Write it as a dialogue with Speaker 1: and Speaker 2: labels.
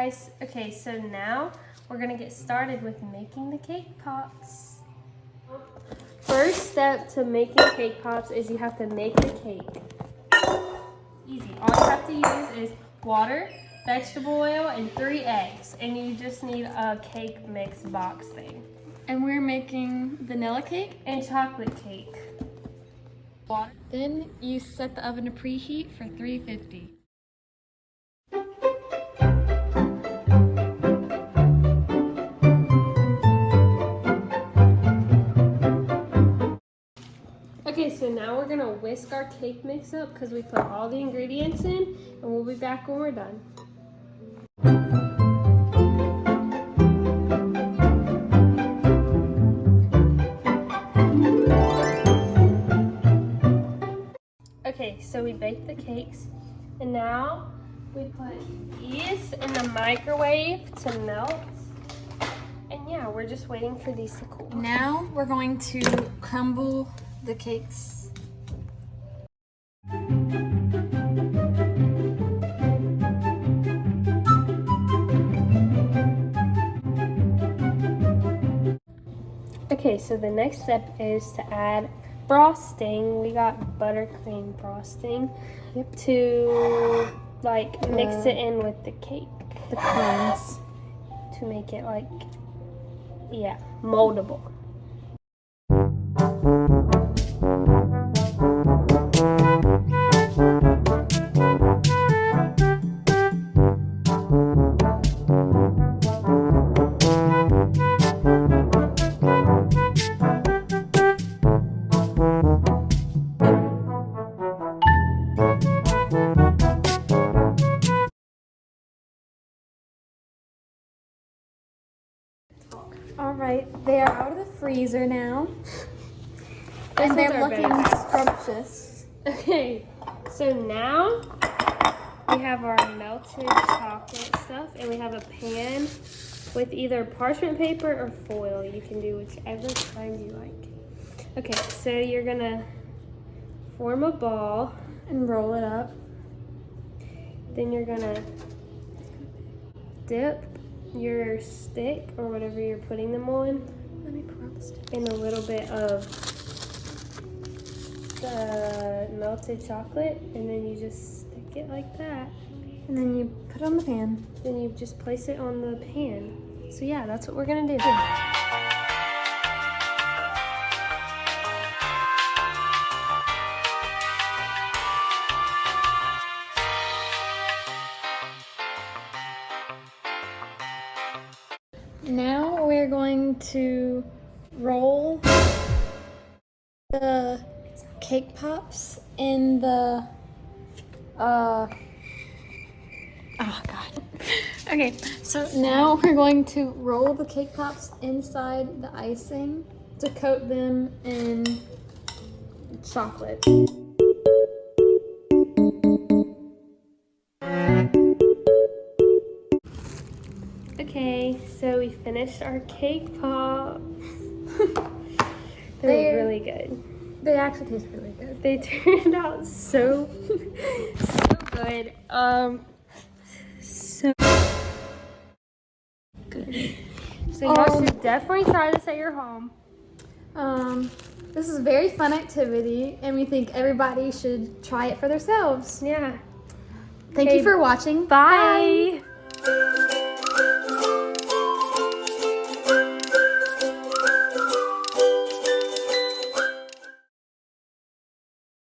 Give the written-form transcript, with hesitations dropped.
Speaker 1: guys. Okay, so now we're gonna get started with making the cake pops. First step to making cake pops is you have to make the cake. Easy. All you have to use is water, vegetable oil, and 3 eggs. And you just need a cake mix box thing.
Speaker 2: And we're making vanilla cake
Speaker 1: and chocolate cake.
Speaker 2: Water. Then you set the oven to preheat for 350.
Speaker 1: Okay, so now we're gonna whisk our cake mix up because we put all the ingredients in, and we'll be back when we're done. Okay, so we baked the cakes, and now we put these in the microwave to melt. And yeah, we're just waiting for these to cool.
Speaker 2: Now we're going to crumble the cakes.
Speaker 1: Okay, so the next step is to add frosting. We got buttercream frosting to like mix it in with the cake.
Speaker 2: The crumbs.
Speaker 1: To make it like, yeah, moldable.
Speaker 2: All right, they are out of the freezer now.
Speaker 1: And
Speaker 2: they're looking scrumptious.
Speaker 1: Okay, so now we have our melted chocolate stuff, and we have a pan with either parchment paper or foil. You can do whichever kind you like. Okay, so you're gonna form a ball
Speaker 2: And roll it up.
Speaker 1: Then you're gonna dip your stick or whatever you're putting them on
Speaker 2: Let me pour out the stick.
Speaker 1: in a little bit of the melted chocolate, and then you just stick it like that.
Speaker 2: And then you put it on the pan.
Speaker 1: Then you just place it on the pan. So yeah, that's what we're gonna do.
Speaker 2: Now we're going to roll the cake pops in the, oh God. Okay, so now we're going to roll the cake pops inside the icing to coat them in chocolate.
Speaker 1: Okay, so we finished our cake pops. They're really good.
Speaker 2: They actually taste really good.
Speaker 1: They turned out so good. So good. So y'all should definitely try this at your home.
Speaker 2: This is a very fun activity, and we think everybody should try it for themselves.
Speaker 1: Yeah.
Speaker 2: Thank you for watching.
Speaker 1: Bye.